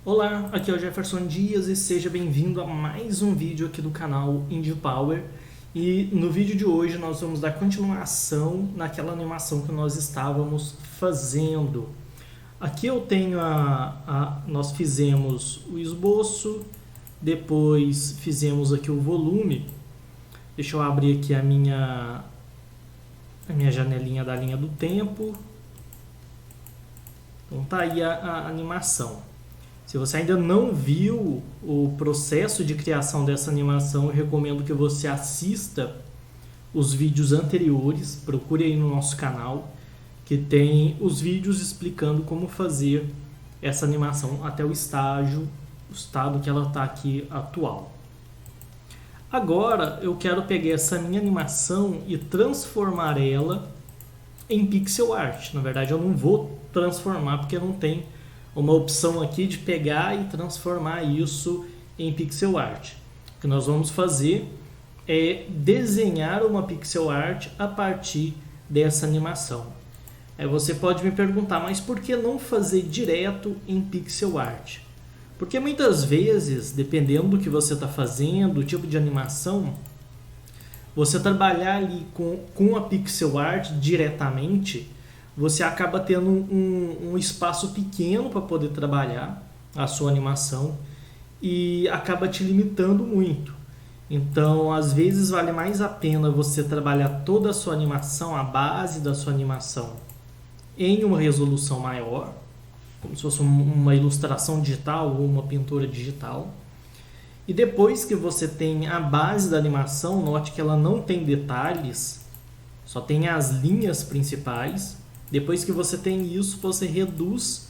Olá, aqui é o Jefferson Dias e seja bem-vindo a mais um vídeo aqui do canal Indie Power. E no vídeo de hoje nós vamos dar continuação naquela animação que nós estávamos fazendo. Aqui eu tenho nós fizemos o esboço, depois fizemos aqui o volume. Deixa eu abrir aqui a minha janelinha da linha do tempo. Então tá aí a animação. Se você ainda não viu o processo de criação dessa animação, eu recomendo que você assista os vídeos anteriores, procure aí no nosso canal, que tem os vídeos explicando como fazer essa animação até o estado que ela está aqui atual. Agora eu quero pegar essa minha animação e transformar ela em pixel art. Na verdade eu não vou transformar porque não tem uma opção aqui de pegar e transformar isso em pixel art. O que nós vamos fazer é desenhar uma pixel art a partir dessa animação. Aí você pode me perguntar, mas por que não fazer direto em pixel art? Porque muitas vezes, dependendo do que você está fazendo, do tipo de animação, você trabalhar ali com a pixel art diretamente, você acaba tendo um espaço pequeno para poder trabalhar a sua animação e acaba te limitando muito. Então, às vezes, vale mais a pena você trabalhar toda a sua animação, a base da sua animação, em uma resolução maior, como se fosse uma ilustração digital ou uma pintura digital. E depois que você tem a base da animação, note que ela não tem detalhes, só tem as linhas principais. Depois que você tem isso, você reduz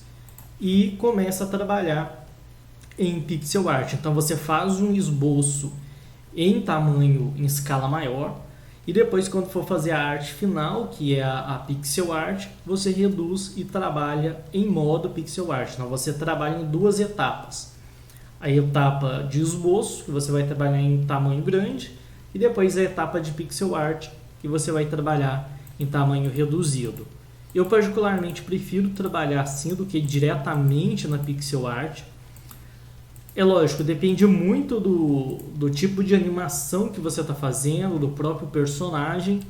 e começa a trabalhar em pixel art. Então você faz um esboço em tamanho, em escala maior, e depois quando for fazer a arte final, que é a pixel art, você reduz e trabalha em modo pixel art. Então você trabalha em duas etapas. A etapa de esboço, que você vai trabalhar em tamanho grande, e depois a etapa de pixel art, que você vai trabalhar em tamanho reduzido. Eu particularmente prefiro trabalhar assim do que diretamente na pixel art. É lógico, depende muito do tipo de animação que você está fazendo, do próprio personagem,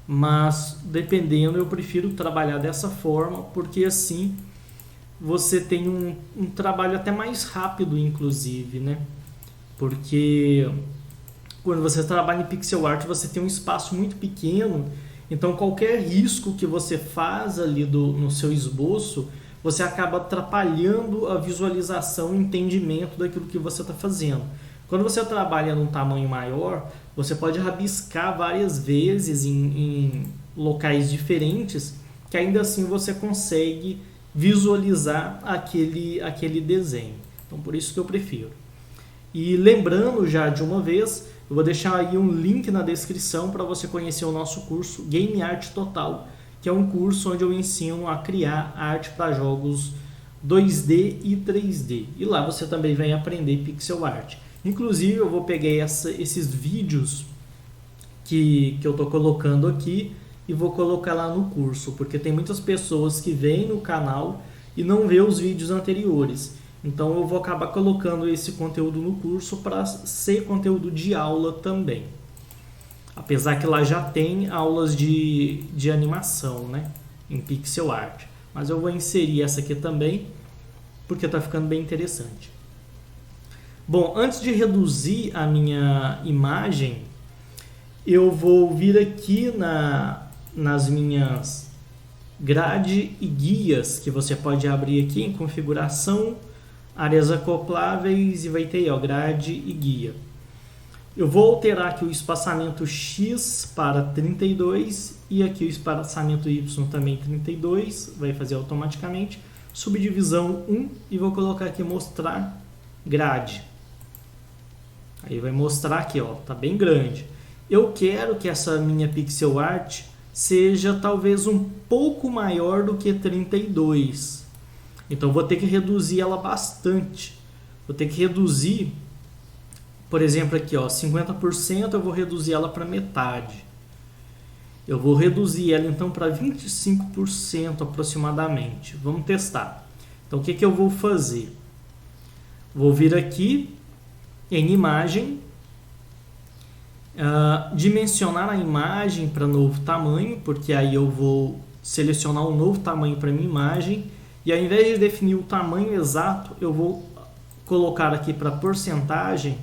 mas dependendo eu prefiro trabalhar dessa forma, porque assim você tem um trabalho até mais rápido, inclusive, né? Porque quando você trabalha em pixel art você tem um espaço muito pequeno. Então, qualquer risco que você faz ali no seu esboço, você acaba atrapalhando a visualização e o entendimento daquilo que você está fazendo. Quando você trabalha num tamanho maior, você pode rabiscar várias vezes em locais diferentes, que ainda assim você consegue visualizar aquele desenho. Então, por isso que eu prefiro. E lembrando já de uma vez, eu vou deixar aí um link na descrição para você conhecer o nosso curso Game Art Total, que é um curso onde eu ensino a criar arte para jogos 2D e 3D. E lá você também vai aprender pixel art. Inclusive eu vou pegar esses vídeos que eu estou colocando aqui e vou colocar lá no curso, porque tem muitas pessoas que vêm no canal e não vê os vídeos anteriores. Então eu vou acabar colocando esse conteúdo no curso para ser conteúdo de aula também. Apesar que lá já tem aulas de animação, né? Em pixel art. Mas eu vou inserir essa aqui também, porque está ficando bem interessante. Bom, antes de reduzir a minha imagem, eu vou vir aqui nas minhas grade e guias, que você pode abrir aqui em configuração, áreas acopláveis, e vai ter aí, grade e guia. Eu vou alterar aqui o espaçamento X para 32 e aqui o espaçamento Y também 32, vai fazer automaticamente. Subdivisão 1 e vou colocar aqui mostrar grade. Aí vai mostrar aqui, ó, tá bem grande. Eu quero que essa minha pixel art seja talvez um pouco maior do que 32. Então vou ter que reduzir ela bastante. Vou ter que reduzir, por exemplo, aqui, ó, 50%, eu vou reduzir ela para metade. Eu vou reduzir ela então para 25% aproximadamente. Vamos testar. Então o que eu vou fazer? Vou vir aqui em imagem, dimensionar a imagem para novo tamanho, porque aí eu vou selecionar um novo tamanho para minha imagem, e ao invés de definir o tamanho exato, eu vou colocar aqui para porcentagem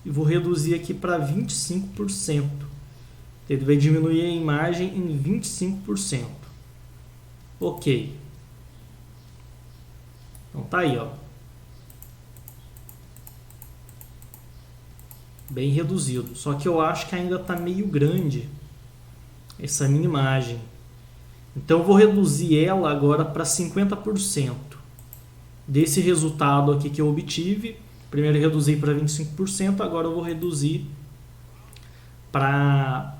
e vou reduzir aqui para 25%. Ele vai diminuir a imagem em 25%. Ok. Então tá aí, ó. Bem reduzido. Só que eu acho que ainda está meio grande essa minha imagem. Então eu vou reduzir ela agora para 50%. Desse resultado aqui que eu obtive, primeiro eu reduzi para 25%, agora eu vou reduzir para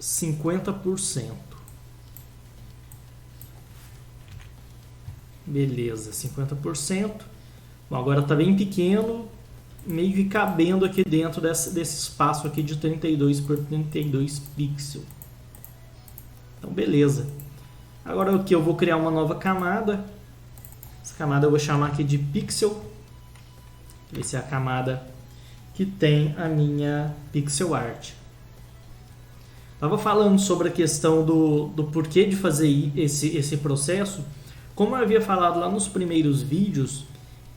50%. Beleza, 50%. Bom, agora está bem pequeno, meio que cabendo aqui dentro desse espaço aqui de 32 por 32 pixels. Então, beleza. Agora aqui eu vou criar uma nova camada. Essa camada eu vou chamar aqui de pixel. Essa é a camada que tem a minha pixel art. Estava falando sobre a questão do porquê de fazer esse processo. Como eu havia falado lá nos primeiros vídeos,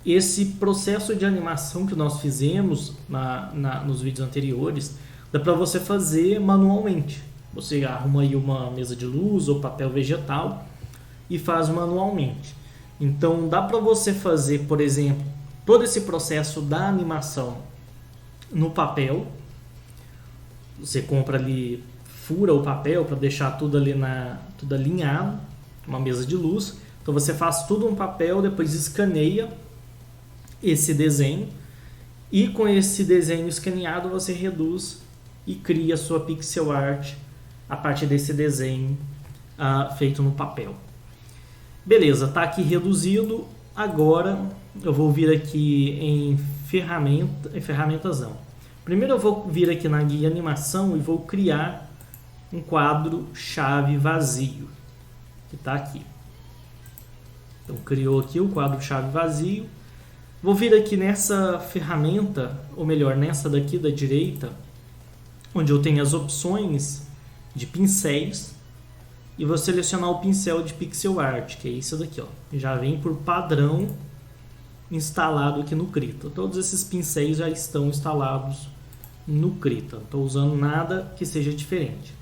esse processo de animação que nós fizemos nos vídeos anteriores, dá para você fazer manualmente. Você arruma aí uma mesa de luz ou papel vegetal e faz manualmente. Então dá para você fazer, por exemplo, todo esse processo da animação no papel. Você compra ali, fura o papel para deixar tudo ali tudo alinhado, uma mesa de luz. Então você faz tudo no papel, depois escaneia esse desenho e com esse desenho escaneado você reduz e cria a sua pixel art a partir desse desenho feito no papel. Beleza, está aqui reduzido. Agora eu vou vir aqui em ferramentas não. Primeiro eu vou vir aqui na guia animação e vou criar um quadro chave vazio que está aqui. Então criou aqui o quadro chave vazio. Vou vir aqui nessa ferramenta, ou melhor, nessa daqui da direita, onde eu tenho as opções de pincéis, e vou selecionar o pincel de pixel art, que é isso daqui, ó. Já vem por padrão instalado aqui no Krita. Todos esses pincéis já estão instalados no Krita. Não estou usando nada que seja diferente.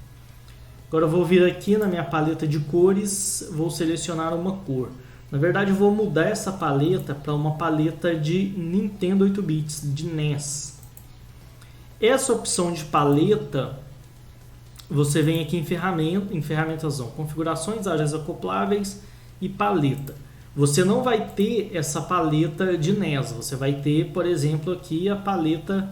Agora eu vou vir aqui na minha paleta de cores, vou selecionar uma cor. Na verdade eu vou mudar essa paleta para uma paleta de Nintendo 8 bits, de NES. Essa opção de paleta, você vem aqui em ferramentas, configurações, áreas acopláveis e paleta. Você não vai ter essa paleta de NES, você vai ter, por exemplo, aqui a paleta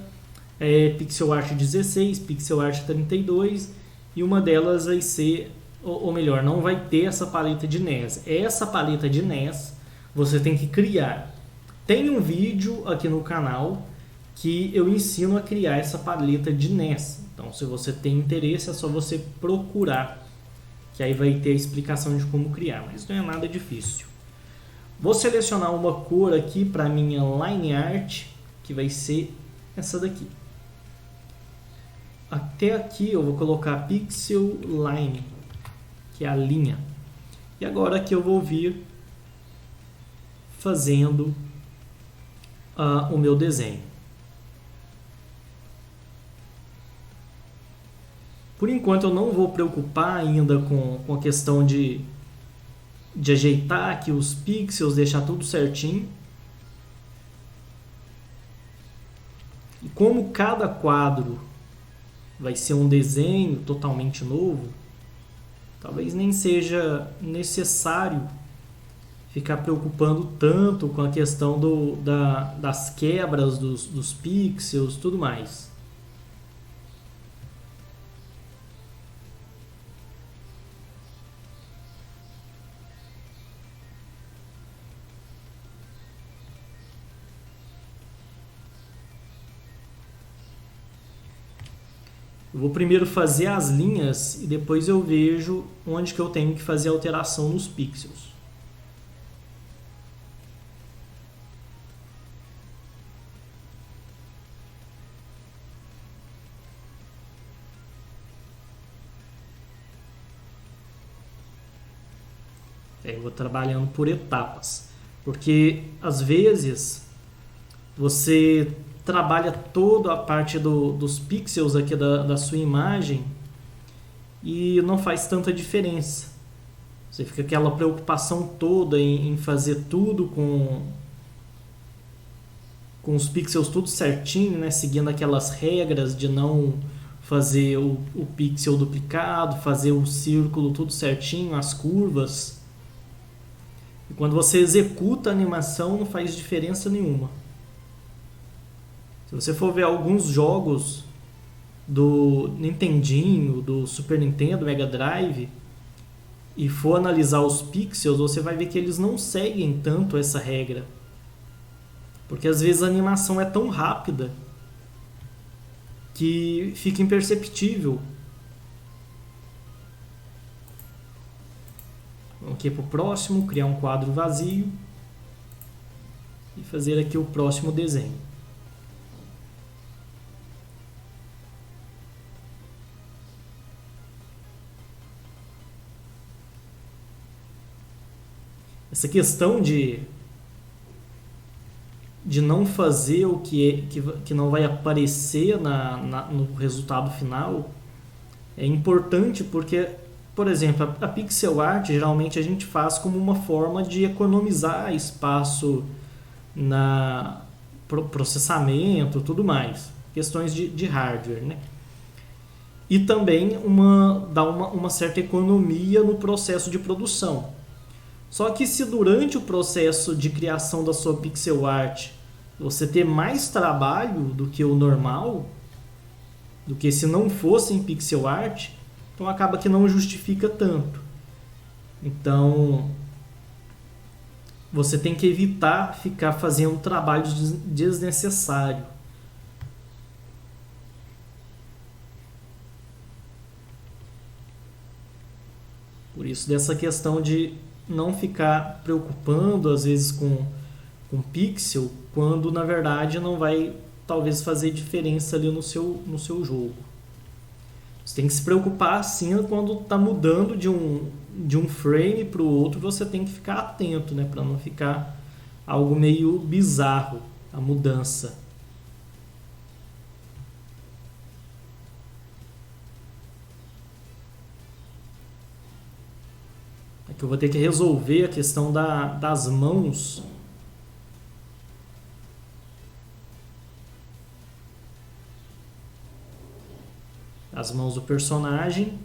Pixel Art 16, Pixel Art 32, e uma delas vai ser, ou melhor, não vai ter essa paleta de NES. Essa paleta de NES você tem que criar. Tem um vídeo aqui no canal que eu ensino a criar essa paleta de NES. Então, se você tem interesse, é só você procurar, que aí vai ter a explicação de como criar, mas não é nada difícil. Vou selecionar uma cor aqui para minha line art, que vai ser essa daqui. Até aqui eu vou colocar pixel line, que é a linha. E agora aqui eu vou vir fazendo o meu desenho. Por enquanto eu não vou preocupar ainda com a questão de ajeitar aqui os pixels, deixar tudo certinho. E como cada quadro vai ser um desenho totalmente novo, talvez nem seja necessário ficar preocupando tanto com a questão das quebras dos pixels, tudo mais. Eu vou primeiro fazer as linhas e depois eu vejo onde que eu tenho que fazer alteração nos pixels. Eu vou trabalhando por etapas. Porque às vezes você trabalha toda a parte dos pixels aqui da sua imagem e não faz tanta diferença. Você fica com aquela preocupação toda em fazer tudo com os pixels tudo certinho, né? Seguindo aquelas regras de não fazer o pixel duplicado, fazer o círculo tudo certinho, as curvas. E quando você executa a animação, não faz diferença nenhuma. Se você for ver alguns jogos do Nintendinho, do Super Nintendo, Mega Drive, e for analisar os pixels, você vai ver que eles não seguem tanto essa regra. Porque às vezes a animação é tão rápida que fica imperceptível. Vamos aqui para o próximo, criar um quadro vazio e fazer aqui o próximo desenho. Essa questão de não fazer o que não vai aparecer no resultado final é importante porque, por exemplo, a pixel art geralmente a gente faz como uma forma de economizar espaço na processamento e tudo mais, questões de hardware, né? E também dá uma certa economia no processo de produção. Só que se durante o processo de criação da sua pixel art você ter mais trabalho do que o normal, do que se não fosse em pixel art, então acaba que não justifica tanto. Então você tem que evitar ficar fazendo trabalho desnecessário. Por isso dessa questão de não ficar preocupando às vezes com pixel, quando na verdade não vai talvez fazer diferença ali no seu jogo. Você tem que se preocupar sim quando está mudando de um frame para o outro, você tem que ficar atento, né, para não ficar algo meio bizarro a mudança. Aqui eu vou ter que resolver a questão das mãos. As mãos do personagem.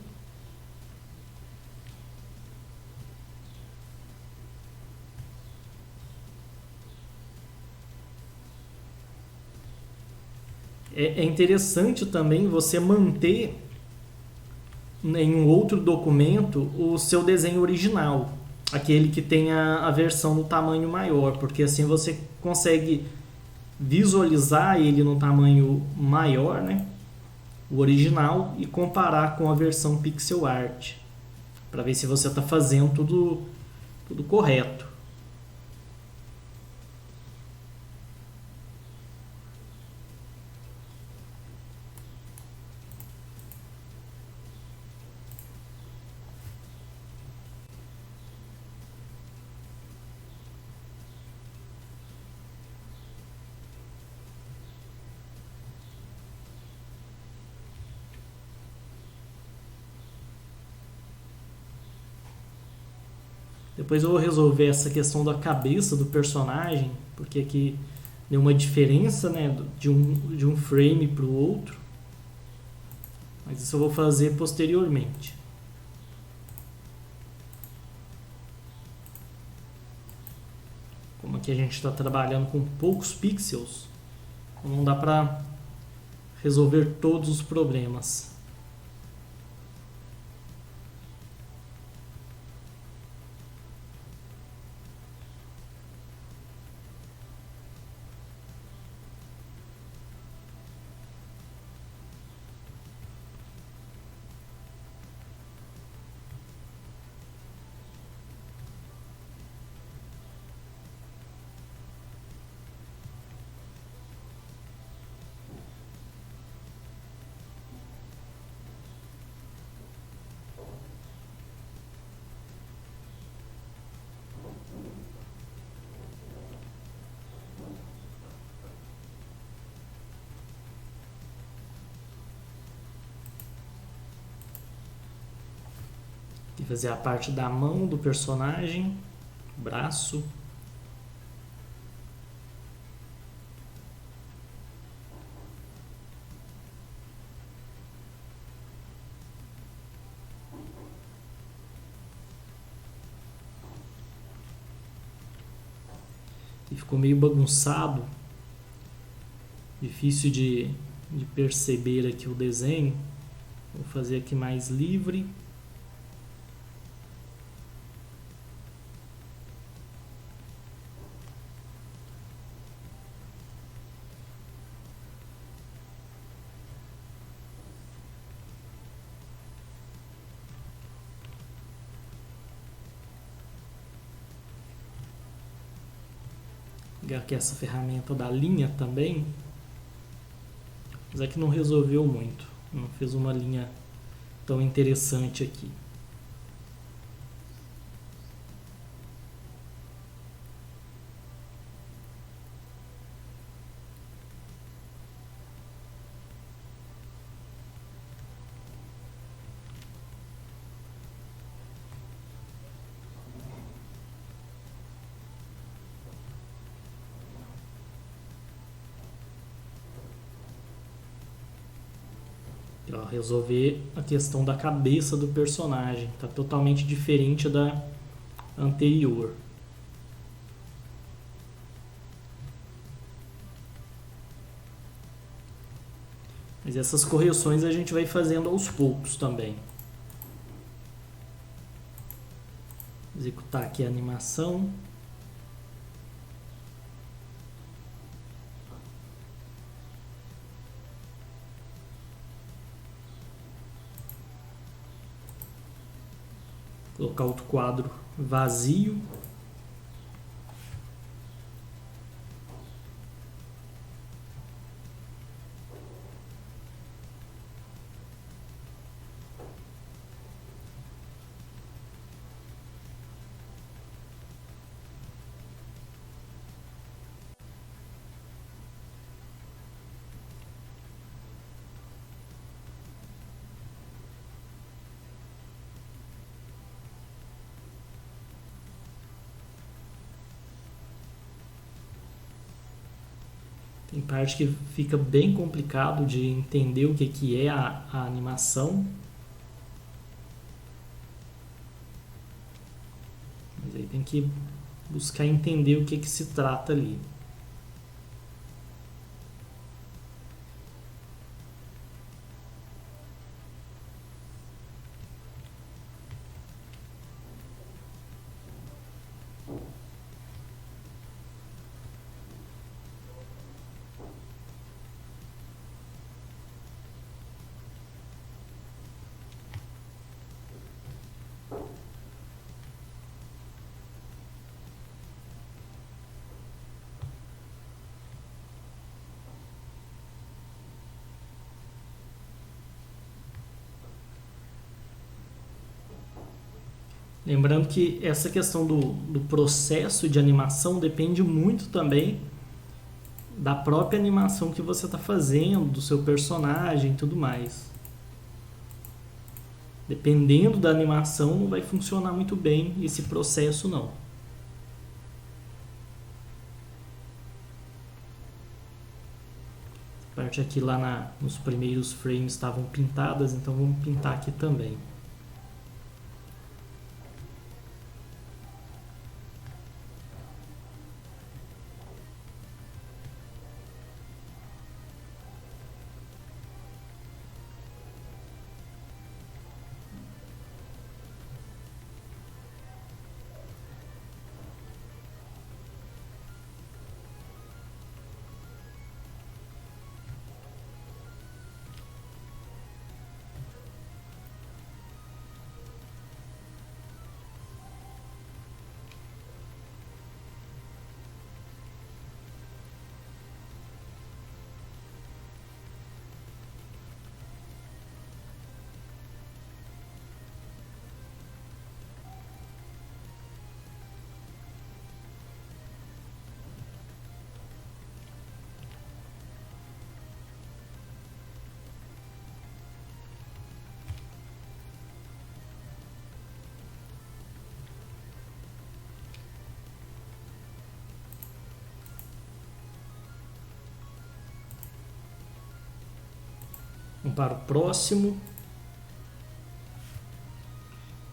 É interessante também você manter em um outro documento o seu desenho original, aquele que tem a versão no tamanho maior, porque assim você consegue visualizar ele no tamanho maior, né? O original, e comparar com a versão pixel art para ver se você está fazendo tudo correto. Depois eu vou resolver essa questão da cabeça do personagem, porque aqui deu uma diferença, né, de um frame para o outro. Mas isso eu vou fazer posteriormente. Como aqui a gente está trabalhando com poucos pixels, não dá para resolver todos os problemas. E fazer a parte da mão do personagem, braço. E ficou meio bagunçado, difícil de perceber aqui o desenho. Vou fazer aqui mais livre. Pegar aqui essa ferramenta da linha também, mas é que não resolveu muito, não fez uma linha tão interessante aqui. Ó, resolver a questão da cabeça do personagem, está totalmente diferente da anterior. Mas essas correções a gente vai fazendo aos poucos também. Executar aqui a animação. Colocar outro quadro vazio. Tem parte que fica bem complicado de entender o que é a animação. Mas aí tem que buscar entender o que se trata ali. Lembrando que essa questão do processo de animação depende muito também da própria animação que você está fazendo, do seu personagem e tudo mais. Dependendo da animação, não vai funcionar muito bem esse processo, não. Essa parte aqui lá nos primeiros frames estavam pintadas, então vamos pintar aqui também. para o próximo.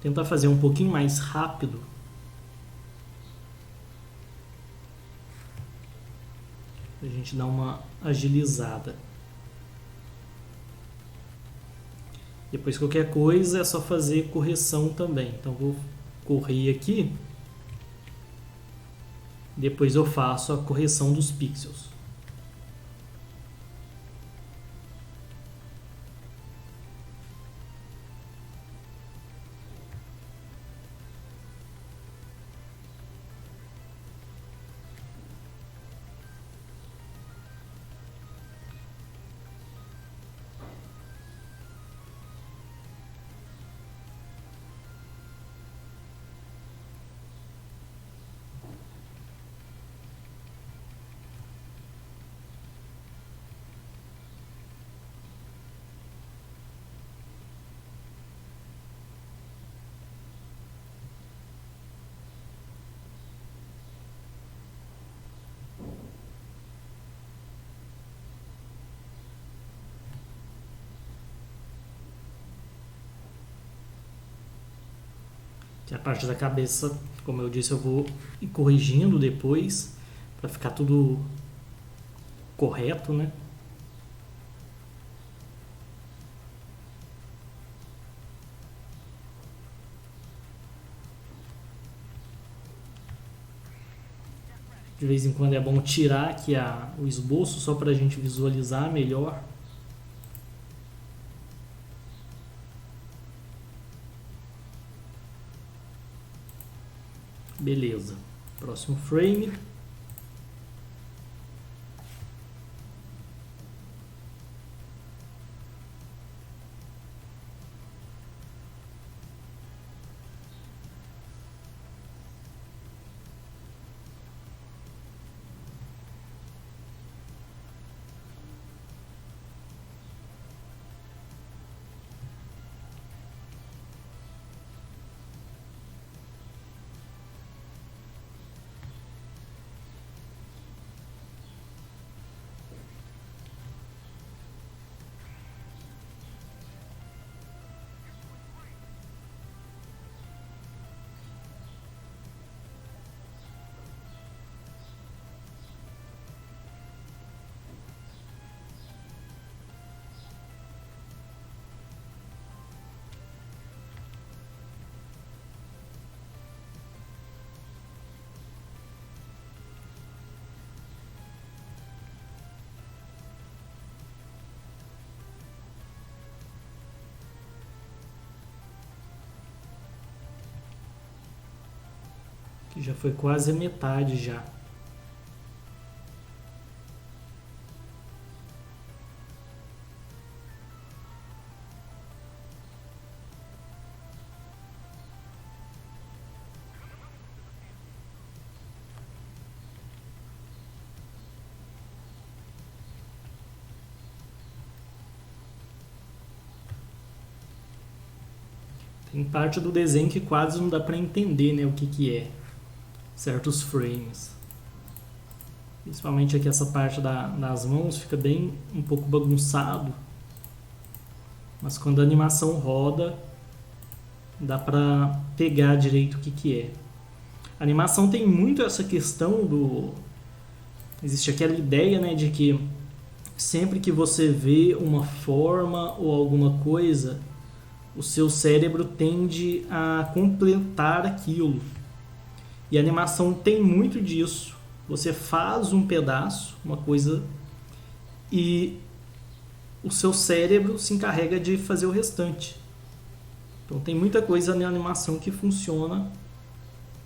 Tentar fazer um pouquinho mais rápido. Pra gente dar uma agilizada. Depois qualquer coisa é só fazer correção também. Então vou correr aqui. Depois eu faço a correção dos pixels. Que a parte da cabeça, como eu disse, eu vou ir corrigindo depois para ficar tudo correto, né? De vez em quando é bom tirar aqui o esboço só para a gente visualizar melhor. Beleza. Próximo frame. Que já foi quase a metade já. Tem parte do desenho que quase não dá para entender, né, o que é certos frames. Principalmente aqui essa parte das mãos fica bem um pouco bagunçado. Mas quando a animação roda, dá para pegar direito o que é. A animação tem muito essa questão do... Existe aquela ideia, né, de que sempre que você vê uma forma ou alguma coisa, o seu cérebro tende a completar aquilo. E a animação tem muito disso. Você faz um pedaço, uma coisa, e o seu cérebro se encarrega de fazer o restante. Então tem muita coisa na animação que funciona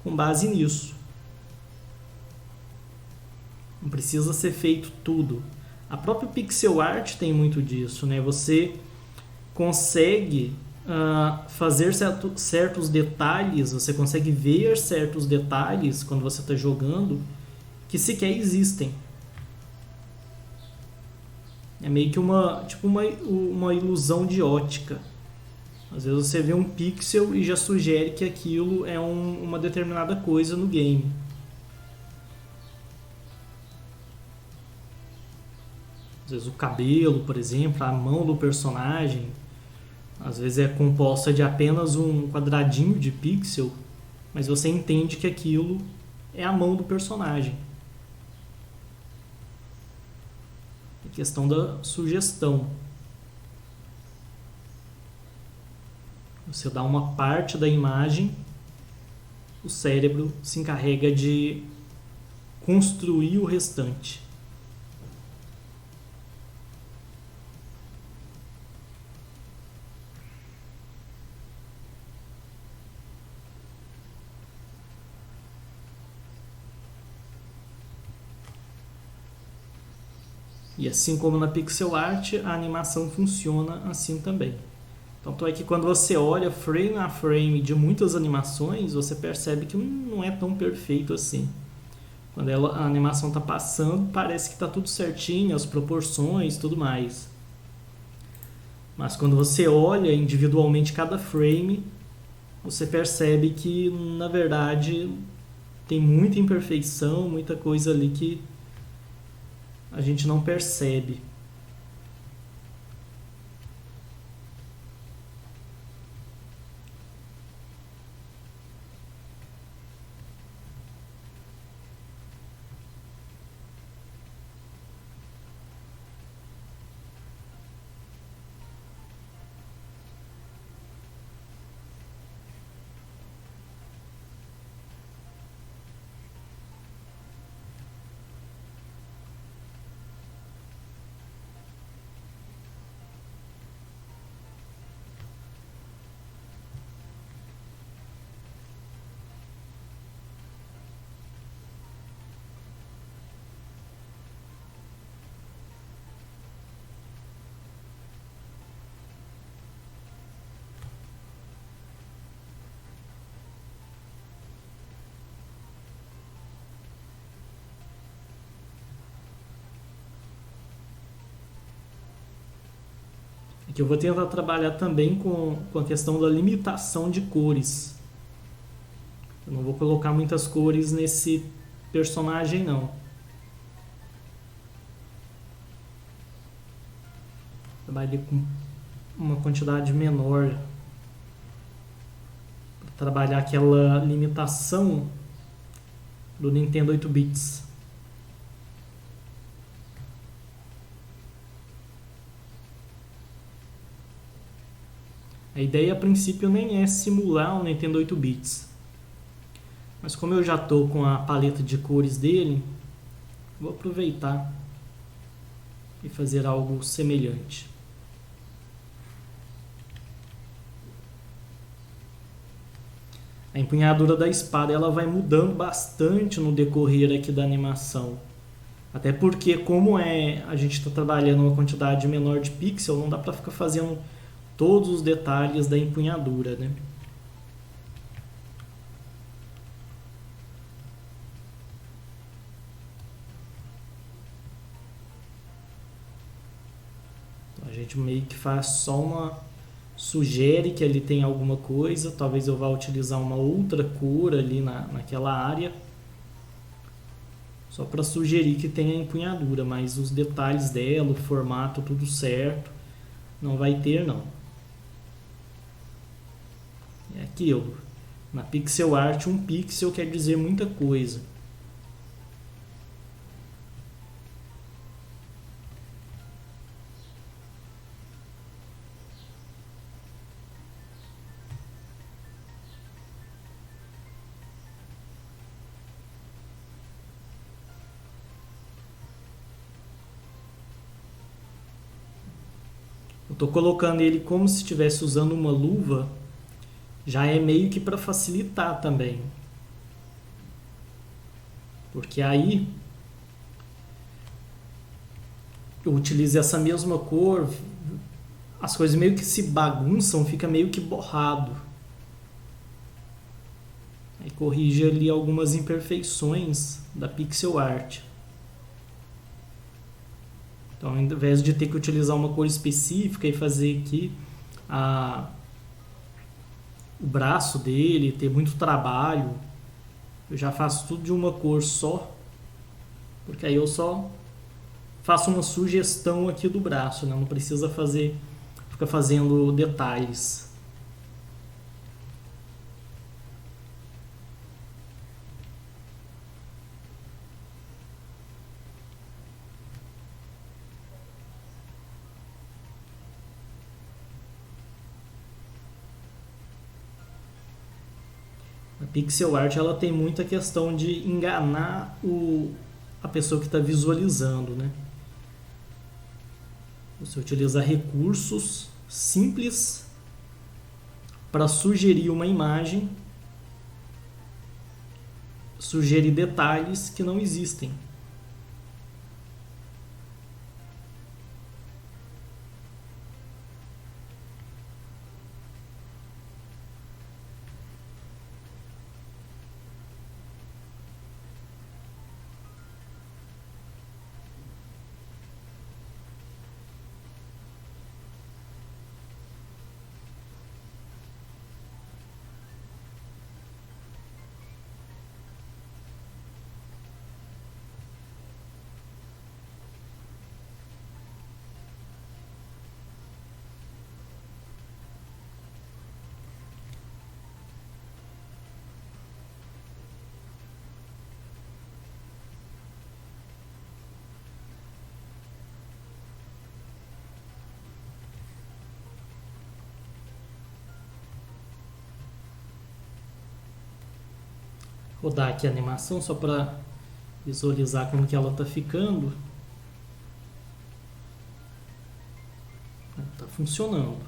com base nisso. Não precisa ser feito tudo. A própria pixel art tem muito disso, né? Você consegue fazer certos detalhes, você consegue ver certos detalhes quando você está jogando que sequer existem. É meio que uma ilusão de ótica. Às vezes você vê um pixel e já sugere que aquilo é uma determinada coisa no game. Às vezes o cabelo, por exemplo, a mão do personagem, às vezes é composta de apenas um quadradinho de pixel, mas você entende que aquilo é a mão do personagem. É questão da sugestão. Você dá uma parte da imagem, o cérebro se encarrega de construir o restante. E assim como na pixel art, a animação funciona assim também. Tanto é que quando você olha frame a frame de muitas animações, você percebe que não é tão perfeito assim. Quando a animação está passando, parece que está tudo certinho, as proporções, tudo mais. Mas quando você olha individualmente cada frame, você percebe que, na verdade, tem muita imperfeição, muita coisa ali que a gente não percebe. Que eu vou tentar trabalhar também com a questão da limitação de cores. Eu não vou colocar muitas cores nesse personagem, não. Trabalhei com uma quantidade menor para trabalhar aquela limitação do Nintendo 8 bits. A ideia a princípio nem é simular um Nintendo 8 bits. Mas como eu já estou com a paleta de cores dele, vou aproveitar e fazer algo semelhante. A empunhadura da espada ela vai mudando bastante no decorrer aqui da animação. Até porque como a gente está trabalhando uma quantidade menor de pixel, não dá para ficar fazendo todos os detalhes da empunhadura, né? Então, a gente meio que faz só sugere que ali tem alguma coisa, talvez eu vá utilizar uma outra cor ali naquela área, só para sugerir que tem a empunhadura, mas os detalhes dela, o formato, tudo certo, não vai ter não. É aquilo. Na pixel art, um pixel quer dizer muita coisa. Eu estou colocando ele como se estivesse usando uma luva, já é meio que para facilitar também. Porque aí eu utilizo essa mesma cor, as coisas meio que se bagunçam, fica meio que borrado. Aí corrige ali algumas imperfeições da pixel art. Então, ao invés de ter que utilizar uma cor específica e fazer aqui o braço dele, ter muito trabalho, eu já faço tudo de uma cor só, porque aí eu só faça uma sugestão aqui do braço, né? Não precisa ficar fazendo detalhes. A pixel art ela tem muita questão de enganar a pessoa que está visualizando, né? Você utilizar recursos simples para sugerir uma imagem, sugerir detalhes que não existem. Rodar aqui a animação só para visualizar como que ela está ficando. Está funcionando.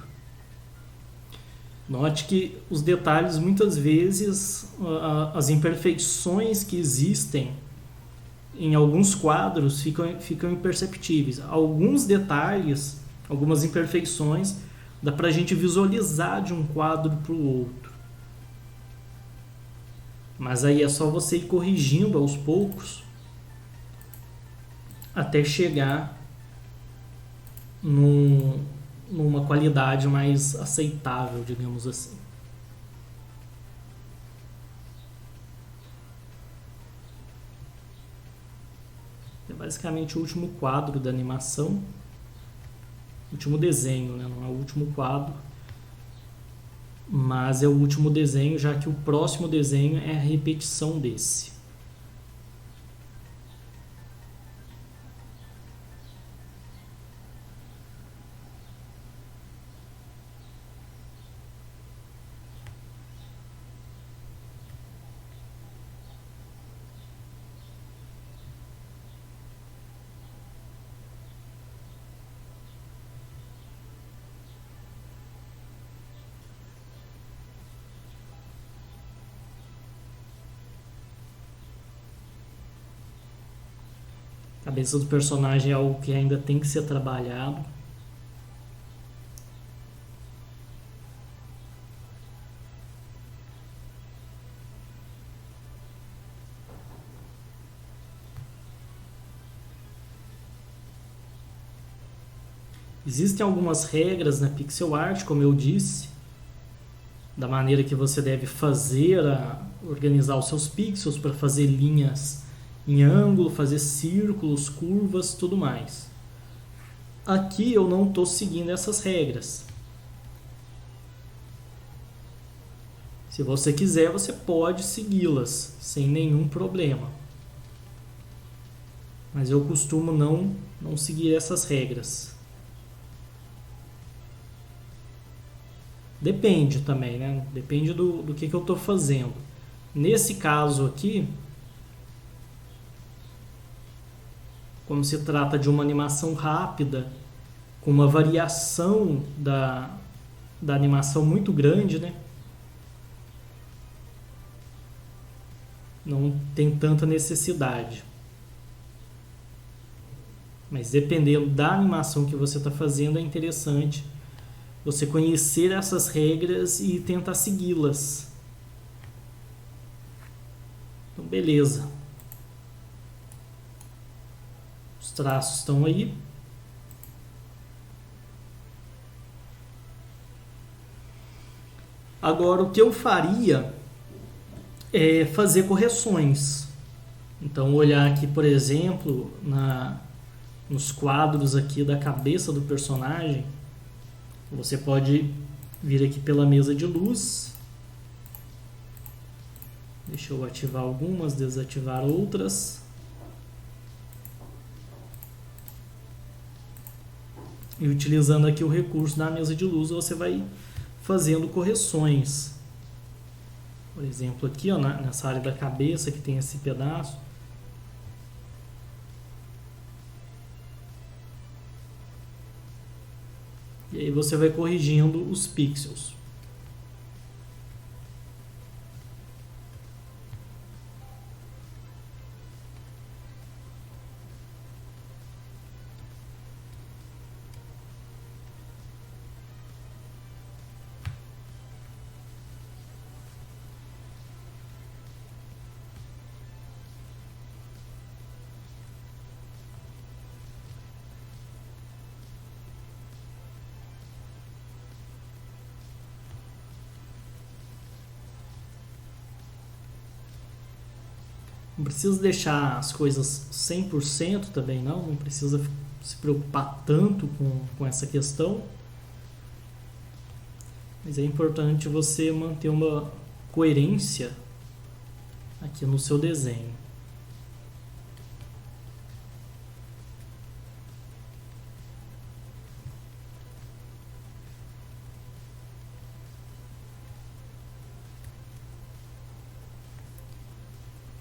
Note que os detalhes, muitas vezes, as imperfeições que existem em alguns quadros ficam imperceptíveis. Alguns detalhes, algumas imperfeições, dá para a gente visualizar de um quadro para o outro. Mas aí é só você ir corrigindo aos poucos até chegar numa qualidade mais aceitável, digamos assim. É basicamente o último quadro da animação, último desenho, né? Não é o último quadro, mas é o último desenho, já que o próximo desenho é a repetição desse. A cabeça do personagem é algo que ainda tem que ser trabalhado. Existem algumas regras na pixel art, como eu disse, da maneira que você deve organizar os seus pixels para fazer linhas em ângulo, fazer círculos, curvas, tudo mais. Aqui eu não estou seguindo essas regras. Se você quiser, você pode segui-las sem nenhum problema. Mas eu costumo não seguir essas regras. Depende também, né? Depende do que eu estou fazendo. Nesse caso aqui, como se trata de uma animação rápida, com uma variação da animação muito grande, né? Não tem tanta necessidade. Mas dependendo da animação que você está fazendo, é interessante você conhecer essas regras e tentar segui-las. Então, beleza. Os traços estão aí. Agora, o que eu faria é fazer correções. Então, olhar aqui, por exemplo, nos quadros aqui da cabeça do personagem, você pode vir aqui pela mesa de luz. Deixa eu ativar algumas, desativar outras. E utilizando aqui o recurso da mesa de luz, você vai fazendo correções. Por exemplo, aqui ó, nessa área da cabeça que tem esse pedaço. E aí você vai corrigindo os pixels. Não precisa deixar as coisas 100% também não precisa se preocupar tanto com essa questão. Mas é importante você manter uma coerência aqui no seu desenho.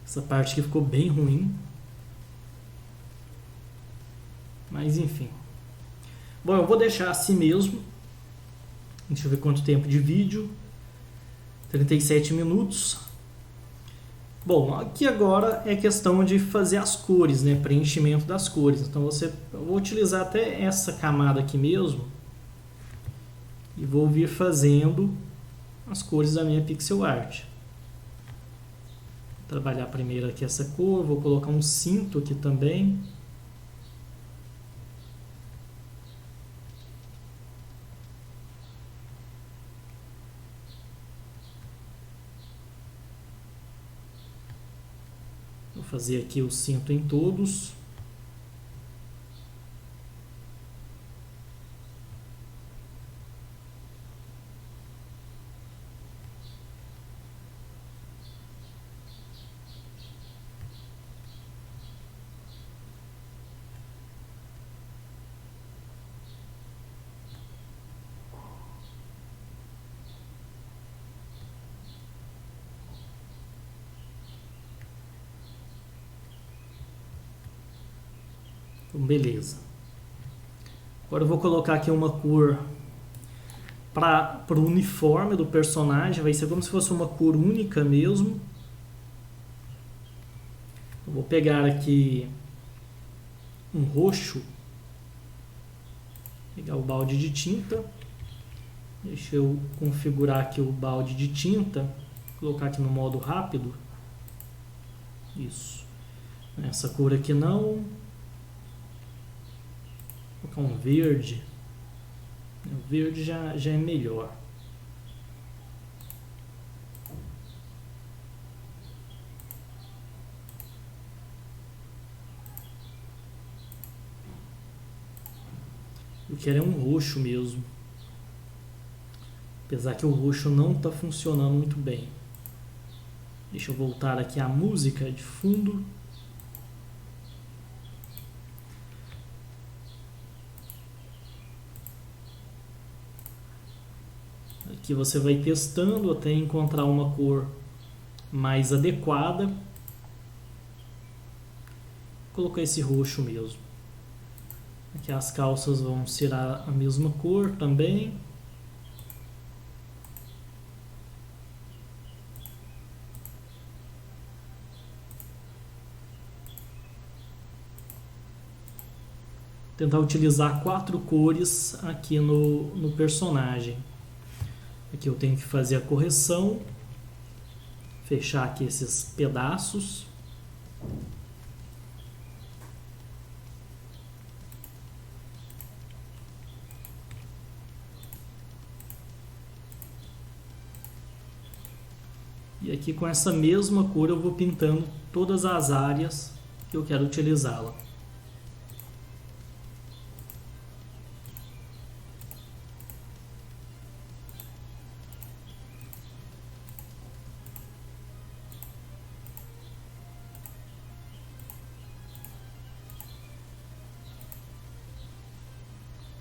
Essa parte aqui ficou bem ruim. Mas enfim. Bom, eu vou deixar assim mesmo. Deixa eu ver quanto tempo de vídeo. 37 minutos. Bom, aqui agora é questão de fazer as cores, né? Preenchimento das cores. Então eu vou utilizar até essa camada aqui mesmo. E vou vir fazendo as cores da minha pixel art. Trabalhar primeiro aqui essa cor, vou colocar um cinto aqui também. Vou fazer aqui o cinto em todos. Então, beleza. Agora eu vou colocar aqui uma cor para o uniforme do personagem. Vai ser como se fosse uma cor única mesmo. Eu vou pegar aqui um roxo. Pegar o balde de tinta. Deixa eu configurar aqui o balde de tinta. Colocar aqui no modo rápido. Isso. Essa cor aqui não. Vou colocar um verde. O verde já é melhor. Eu quero um roxo mesmo. Apesar que o roxo não está funcionando muito bem. Deixa eu voltar aqui à música de fundo. Aqui você vai testando até encontrar uma cor mais adequada. Vou colocar esse roxo mesmo. Aqui as calças vão ser a mesma cor também. Tentar utilizar 4 cores aqui no personagem. Aqui eu tenho que fazer a correção. Fechar aqui esses pedaços. E aqui com essa mesma cor eu vou pintando todas as áreas que eu quero utilizá-la.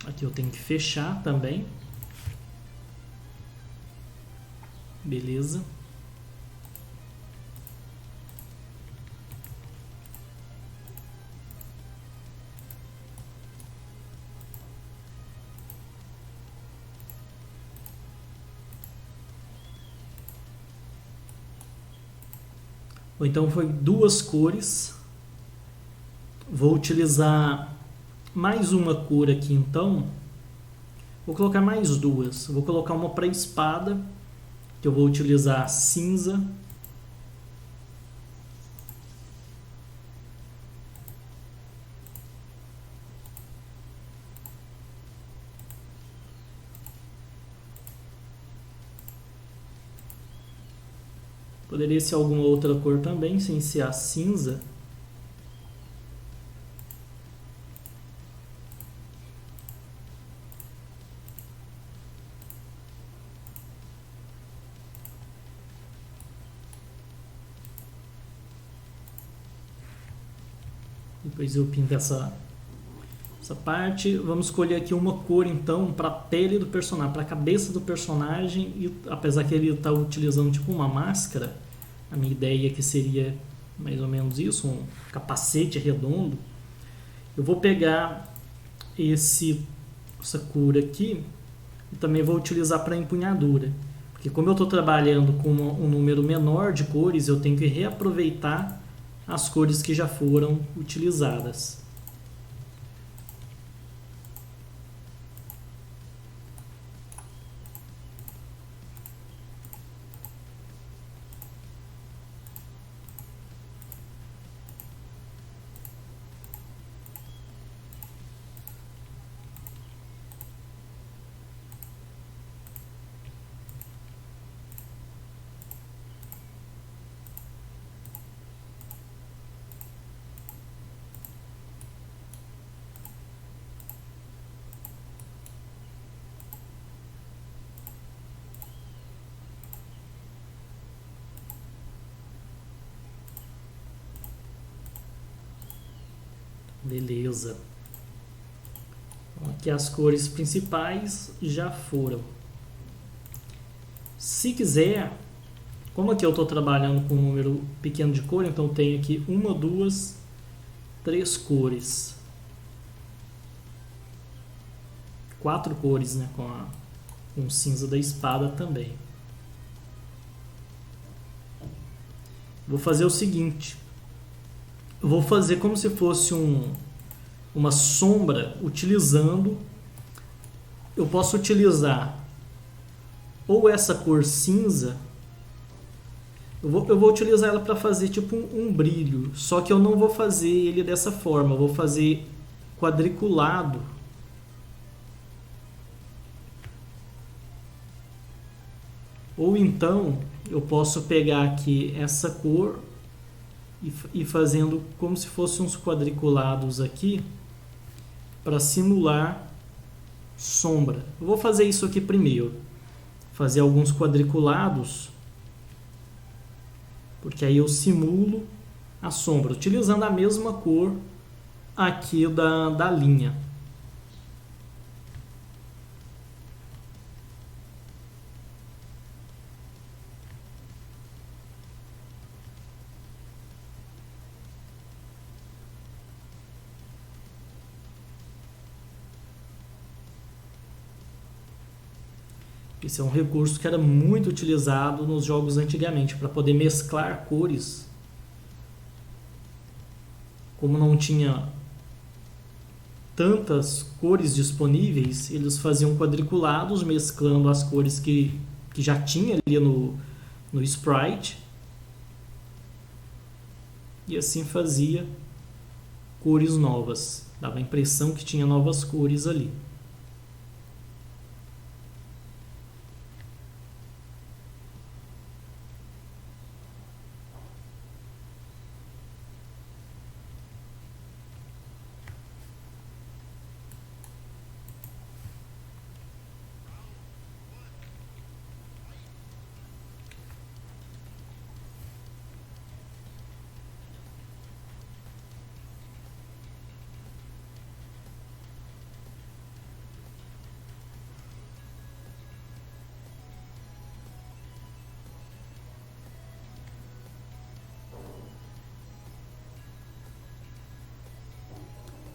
Aqui eu tenho que fechar também. Beleza. Ou então foi duas cores. Vou utilizar mais uma cor aqui então. Vou colocar mais duas. Vou colocar uma para espada, que eu vou utilizar cinza. Poderia ser alguma outra cor também, sem ser a cinza. Depois eu pinto essa parte. Vamos escolher aqui uma cor então para a pele do personagem, para a cabeça do personagem. E apesar que ele está utilizando tipo uma máscara, a minha ideia que seria mais ou menos isso, um capacete redondo. Eu vou pegar essa cor aqui e também vou utilizar para empunhadura. Porque como eu estou trabalhando com um número menor de cores, eu tenho que reaproveitar as cores que já foram utilizadas. Beleza. Então, aqui as cores principais já foram. Se quiser, como aqui eu estou trabalhando com um número pequeno de cor, então eu tenho aqui 1, 2, 3 cores. 4 cores, né, com o cinza da espada também. Vou fazer o seguinte. Eu vou fazer como se fosse uma sombra utilizando... Eu posso utilizar ou essa cor cinza. Eu vou utilizar ela para fazer tipo um brilho. Só que eu não vou fazer ele dessa forma. Eu vou fazer quadriculado. Ou então eu posso pegar aqui essa cor e fazendo como se fossem uns quadriculados aqui para simular sombra. Eu vou fazer isso aqui primeiro. Fazer alguns quadriculados, porque aí eu simulo a sombra, utilizando a mesma cor aqui da linha. Esse é um recurso que era muito utilizado nos jogos antigamente, para poder mesclar cores. Como não tinha tantas cores disponíveis, eles faziam quadriculados, mesclando as cores que já tinha ali no sprite. E assim fazia cores novas. Dava a impressão que tinha novas cores ali.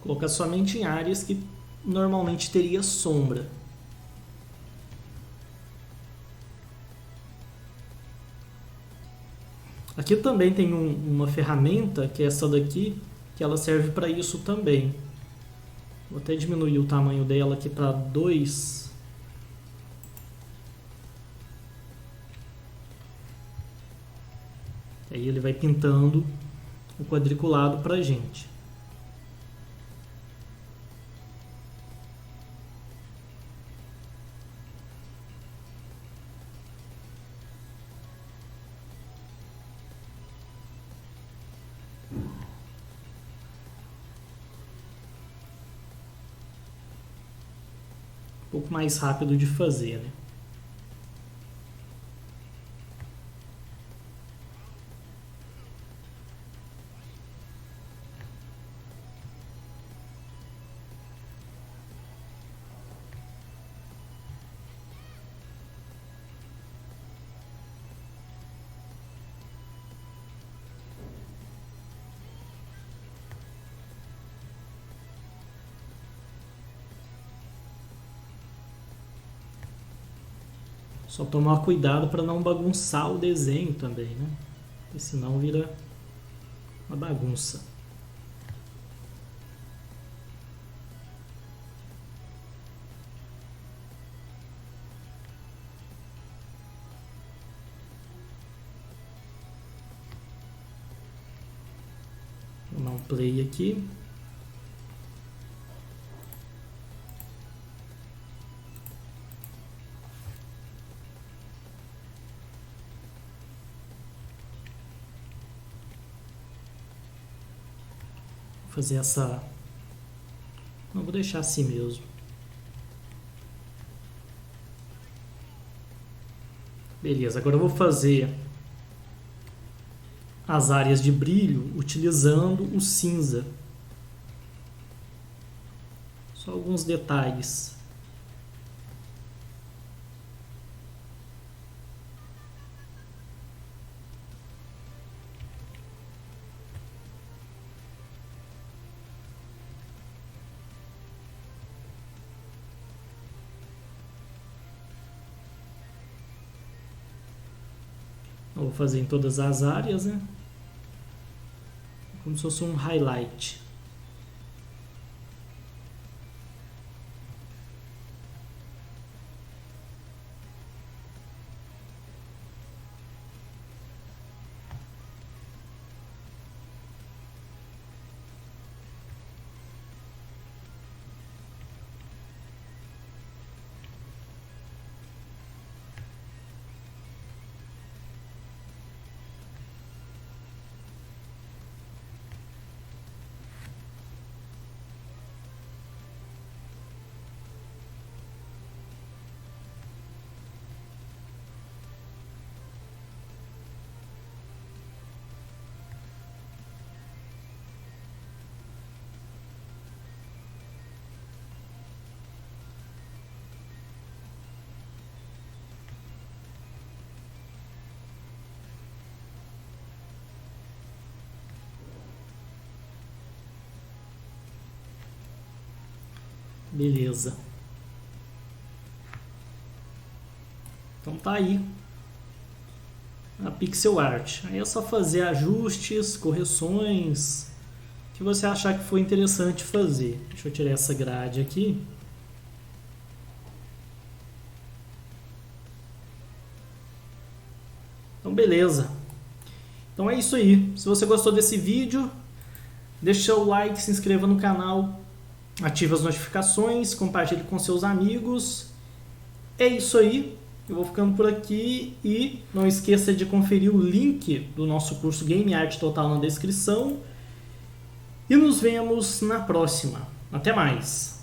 Colocar somente em áreas que normalmente teria sombra. Aqui também tem uma ferramenta, que é essa daqui, que ela serve para isso também. Vou até diminuir o tamanho dela aqui para 2. Aí ele vai pintando o quadriculado para a gente. Um pouco mais rápido de fazer, né? Só tomar cuidado para não bagunçar o desenho também, né? Porque senão vira uma bagunça. Vou dar um play aqui. Fazer essa... Não, vou deixar assim mesmo. Beleza, agora eu vou fazer as áreas de brilho utilizando o cinza. Só alguns detalhes. Eu vou fazer em todas as áreas, né? Como se fosse um highlight. Beleza. Então tá aí a pixel art. Aí é só fazer ajustes, correções que você achar que foi interessante fazer. Deixa eu tirar essa grade aqui. Então beleza. Então é isso aí. Se você gostou desse vídeo, deixa o like, se inscreva no canal, ative as notificações, compartilhe com seus amigos. É isso aí. Eu vou ficando por aqui e não esqueça de conferir o link do nosso curso Game Art Total na descrição. E nos vemos na próxima. Até mais!